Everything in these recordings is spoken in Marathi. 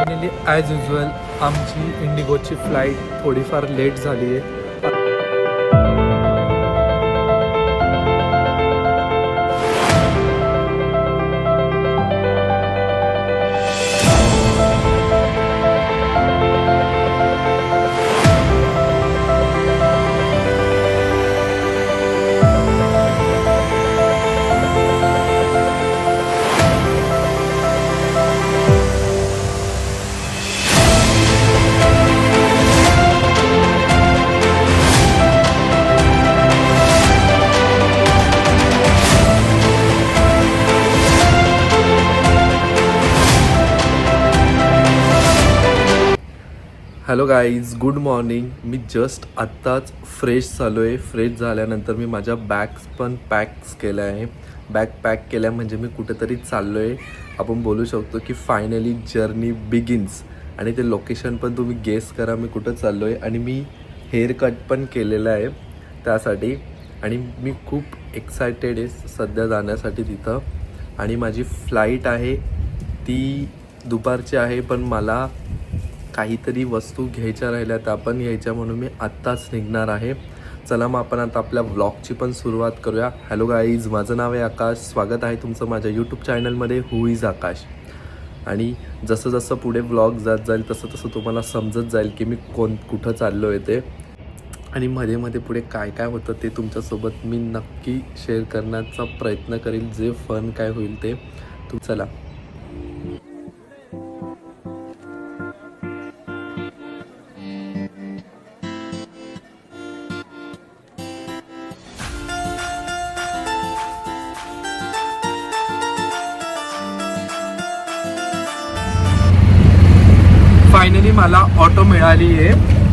फायनली ॲज युजल आमची इंडिगोची फ्लाईट थोडीफार लेट झाली आहे. Hello guys, good morning. मी जस्ट आत्ताच फ्रेश झालो आहे. फ्रेश झाल्यानंतर मी माझ्या बॅग्स पण पॅक्स केल्या आहे. बॅग पॅक केल्या म्हणजे मी कुठेतरी चाललो आहे. आपण बोलू शकतो की फायनली जर्नी बिगिन्स. आणि ते लोकेशन पण तुम्ही गेस करा मी कुठं चाललो आहे. आणि मी हेअर कट पण केलेलं आहे त्यासाठी. आणि मी खूप एक्सायटेड आहे सध्या जाण्यासाठी तिथं. आणि माझी फ्लाईट आहे ती दुपारची आहे, पण मला काहीतरी वस्तू घ्यायच्या राहिल्या त्या पण घ्यायच्या, म्हणून मी आत्ताच निघणार आहे. चला मग आपण आता आपल्या व्लॉगची पण सुरुवात करूया. हॅलो गाईज, माझं नाव आहे आकाश. स्वागत आहे तुमचं माझ्या यूट्यूब चॅनलमध्ये हू इज आकाश. आणि जसं जसं पुढे व्लॉग जात जाईल तसं तसं तुम्हाला समजत जाईल की मी कुठं चाललो आहे ते. आणि मध्ये मध्ये पुढे काय काय होतं ते तुमच्यासोबत मी नक्की शेअर करण्याचा प्रयत्न करेल. जे फन काय होईल ते चला. फायनली मला ऑटो मिळाली आहे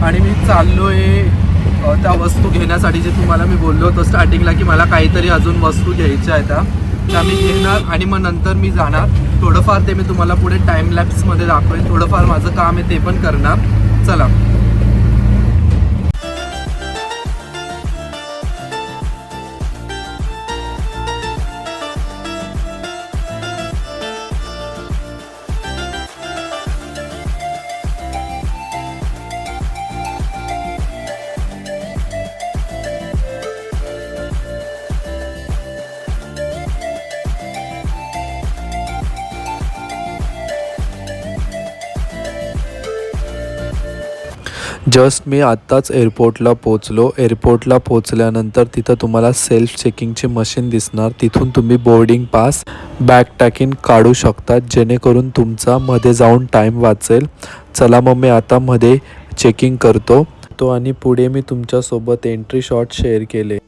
आणि मी चाललो आहे त्या वस्तू घेण्यासाठी. जे तुम्हाला मी बोललो होतो स्टार्टिंगला की मला काहीतरी अजून वस्तू घ्यायच्या आहेत त्या मी घेणार आणि मग नंतर मी जाणार. थोडंफार ते मी तुम्हाला पुढे टाईमलॅप्समध्ये दाखवेन. थोडंफार माझं काम आहे ते पण करणार. चला. जस्ट मी आत्ताच एअरपोर्टला पोचलो. एअरपोर्टला पोचल्यानंतर तिथं तुम्हाला सेल्फ चेकिंगची मशीन दिसणार. तिथून तुम्ही बोर्डिंग पास बॅग टॅकिंग काढू शकतात, जेणेकरून तुमचा मध्ये जाऊन टाईम वाचेल. चला मग मी आता मध्ये चेकिंग करतो आणि पुढे मी तुमच्यासोबत एंट्री शॉट शेअर केले.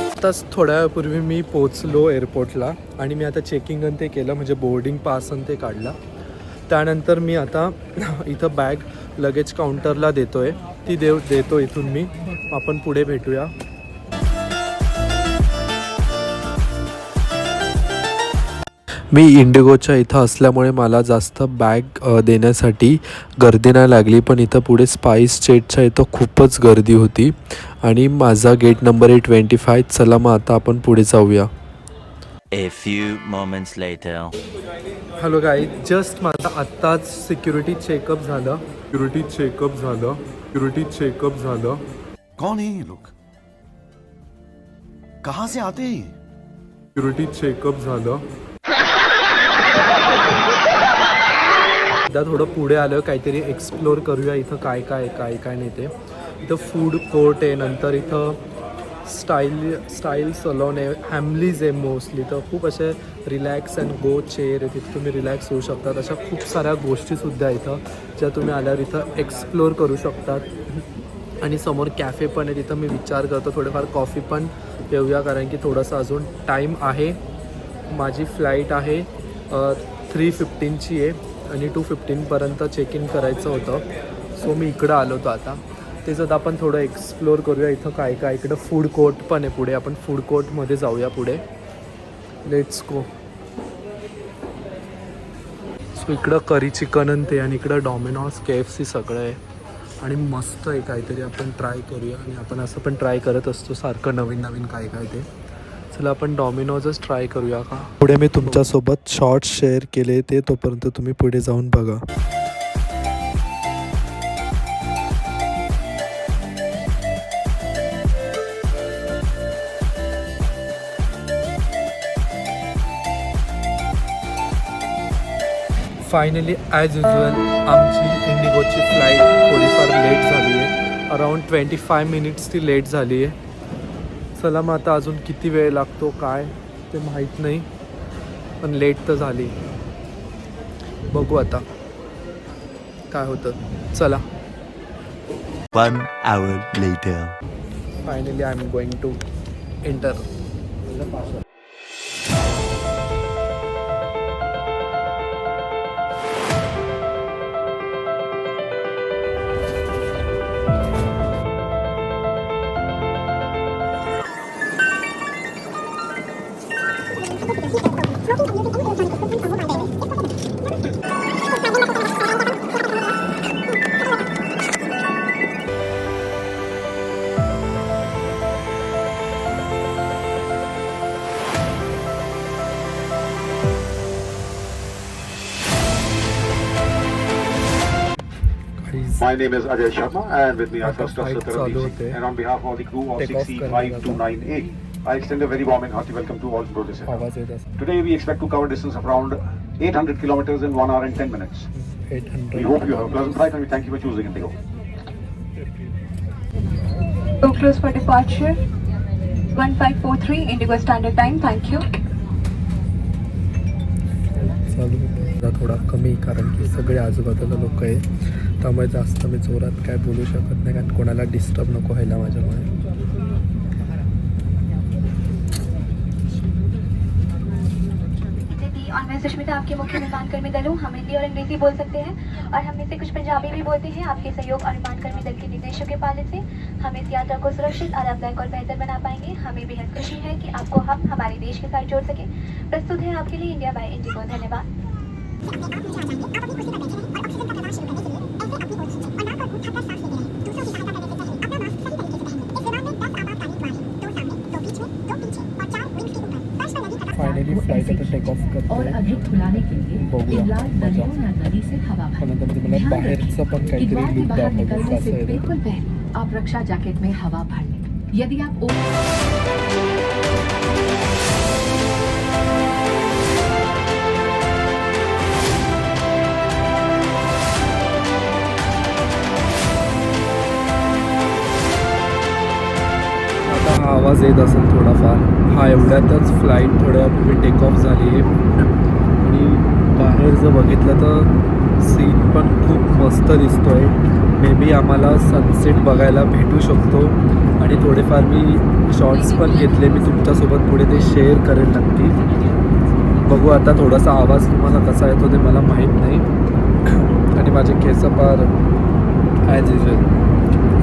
आत्ताच थोड्या वेळापूर्वी मी पोचलो एअरपोर्टला आणि मी आता चेकिंग आणि ते केलं, म्हणजे बोर्डिंग पास आणि ते काढला. त्यानंतर मी आता इथं बॅग लगेज काउंटरला देतो आहे. ती देतो इथून मी. आपण पुढे भेटूया. मी इंडिगोच्या इथं असल्यामुळे मला जास्त बॅग देण्यासाठी गर्दी नाही लागली, पण इथं पुढे स्पाइस जेटच्या इथं खूपच गर्दी होती. आणि माझा गेट नंबर आहे 25. चला मग आता आपण पुढे जाऊया. A few moments later. Hello guys, just माझा आत्ताच सिक्युरिटी चेकअप झालं. कौन है ये लोग? कहाँ से आते हैं? सिक्युरिटी चेकअप झालं. एकदा थोडं पुढे आलं, काहीतरी एक्सप्लोर करूया इथं काय नाही ते. इथं फूड कोर्ट आहे, नंतर इथं स्टाईल सलॉन आहे, हॅमलीज आहे मोस्टली. तर खूप असे रिलॅक्स अँड गो चेअर आहे, तिथं तुम्ही रिलॅक्स होऊ शकतात. अशा खूप साऱ्या गोष्टीसुद्धा इथं ज्या तुम्ही आल्यावर इथं एक्सप्लोर करू शकतात. आणि समोर कॅफे पण आहे. तिथं मी विचार करतो थोडेफार कॉफी पण पिऊया, कारण की थोडंसं अजून टाईम आहे. माझी फ्लाईट आहे 3:15ची आहे आणि 2:15पर्यंत चेक इन करायचं होतं. सो मी इकडं आलो होतो आता. त्याच्यात आपण थोडं एक्सप्लोर करूया इथं काय इकडं फूड कोर्ट पण आहे पुढे. आपण फूड कोर्टमध्ये जाऊया पुढे. Let's go. सो इकडं करी चिकन आणि ते, आणि इकडं डॉमिनोज KFC सगळं आहे. आणि मस्त आहे काहीतरी आपण ट्राय करूया. आणि आपण असं पण ट्राय करत असतो सारखं नवीन नवीन काय काय ते. चला आपण डॉमिनोजच ट्राय करूया का. पुढे मी तुमच्यासोबत शॉर्ट्स शेअर केले ते, तोपर्यंत तुम्ही पुढे जाऊन बघा. फायनली ॲज युजल आमची इंडिगोची फ्लाईट थोडीफार लेट झाली आहे. अराऊंड 25 मिनिट्स ती लेट झाली आहे. चला मग आता अजून किती वेळ लागतो काय ते माहीत नाही, पण लेट तर झाली. बघू आता काय होतं. चला. 1 hour later. Finally I am going to enter. My name is Ajay Sharma, and with me are After First Officer flight Tarandeep चालू Singh. होते. And on behalf of the crew of Take off 6C5298, I extend a very warm and hearty welcome to all Brodis. आवाज येत असेल. Today we expect to cover distance of around 800 kilometers in 1 hour and 10 minutes. 800. We hope you have a pleasant flight, and we thank you for choosing Indigo. So close for departure. 1543 Indigo Standard Time. Thank you. चालू होता थोडा कमी, कारण की सगळे आजूबाजूला लोक आहे, त्यामुळे जास्त मी जोरात काय बोलू शकत नाही, कारण कोणाला डिस्टर्ब नको व्हायला माझ्यामुळे. और मैं सुष्मिता, आपके मुख्य विमान कर्मी दल हूँ. हम हिंदी और अंग्रेजी बोल सकते हैं और हम में से कुछ पंजाबी भी बोलते हैं. आपके सहयोग और विमान कर्मी दल के निर्देशों के पालन से हम इस यात्रा को सुरक्षित, आरामदायक और बेहतर बना पाएंगे. हमें बेहद खुशी है कि आपको हम हमारे देश के साथ जोड़ सके. प्रस्तुत है आपके लिए इंडिया बाय इंडिगो. धन्यवाद. फायनली फ्लाईट आता टेक ऑफ और करते. अधिक खुलाने के लिए बघूया इमलाक मजा. नदियों या नदी से हवा भरें. त्यानंतर मी तुम्हाला ध्यान बाहेरचं पण रखें कि काहीतरी द्वार के लुक बाहर दाखवतो निकलने कसं से आहे ते. बिल्कुल पहले आप रक्षा जैकेट में हवा भर लें. यदि आप आता हा आवाज येत असेल थोडाफार. हा एवढ्यातच फ्लाईट थोड्या वेळापूर्वी टेक ऑफ झाली आहे. आणि बाहेर जर बघितलं तर सीन पण खूप मस्त दिसतो आहे. मे बी आम्हाला सनसेट बघायला भेटू शकतो. आणि थोडेफार मी शॉर्ट्स पण घेतले, मी तुमच्यासोबत पुढे ते शेअर करेन नक्की. बघू आता थोडासा आवाज तुम्हाला कसा येतो ते मला माहीत नाही. आणि माझे केस पार ॲज युजल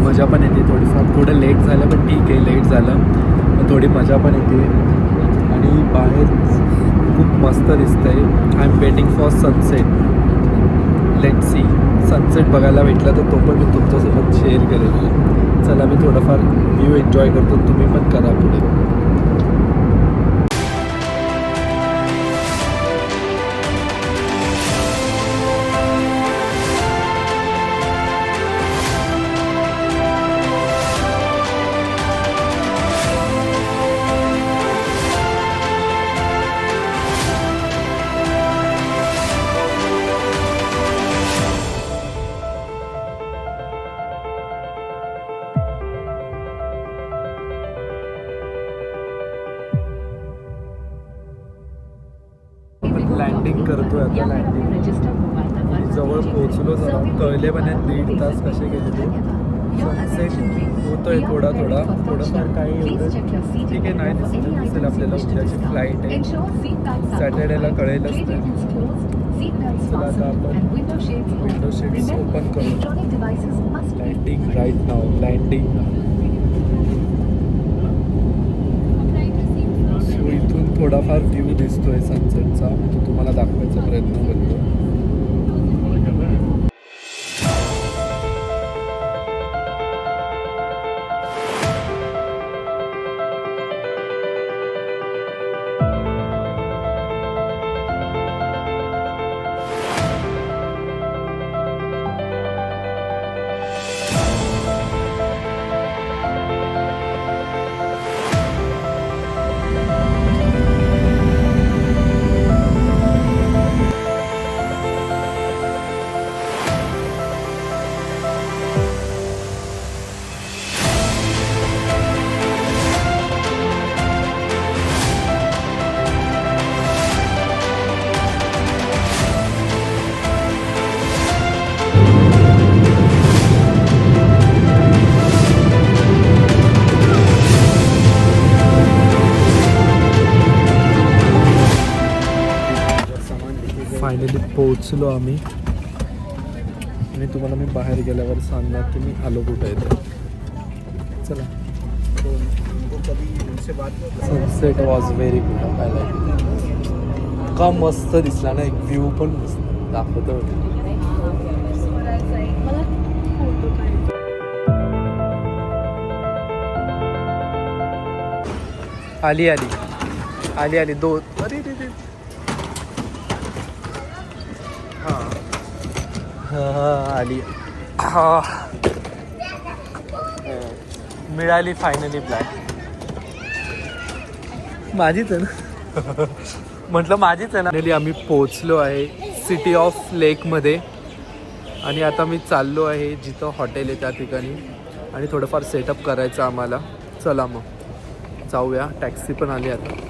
मजा पण येते थोडीफार. थोडं लेट झालं पण ठीक आहे, लेट झालं पण थोडी मजा पण येते. आणि बाहेर खूप मस्त दिसतं आहे. I am waiting for sunset. Let see. Sunset बघायला भेटला तर तो पण मी तुमच्यासोबत शेअर करेल. चला मी थोडंफार व्ह्यू एन्जॉय करतो, तुम्ही पण करा पुढे. लँडिंग करतोय आता. या फिर लँडिंग अपने रजिस्टर्ड मोबाइल नंबर जवळ पोहोचलो. जरा कळले पण 1.5 तास कसे गेले ते. सनसेट होतोय थोडा थोडंफार काही एवढं ठीक आहे, नाही दिसेल आपल्याला. उद्याची फ्लाईट आहे, सॅटर्डेला कळेलच ते. चला आता आपण विंडो शीट्स ओपन करू. लँडिंग राईट नाव. लँडिंग. सो इथून थोडाफार व्ह्यू दिसतोय सनसेटचा, तो तुम्हाला दाखवायचा प्रयत्न करतो. पोचलो आम्ही आणि तुम्हाला मी बाहेर गेल्यावर सांगणार की मी आलो कुठे येतो. चला. Sunset was very good. I like. का मस्त दिसला ना, एक व्ह्यू पण मस्त दाखवतो. आली आली आली आली दोन. अरे रे रे. हां हां आली. हां मिळाली फायनली ब्लॅक. माझीच आहे ना. म्हटलं माझीच आहे ना. फायनली आम्ही पोचलो आहे सिटी ऑफ लेकमध्ये आणि आता मी चाललो आहे जिथं हॉटेल आहे त्या ठिकाणी आणि थोडंफार सेटअप करायचं आम्हाला. चला मग जाऊया. टॅक्सी पण आली आता.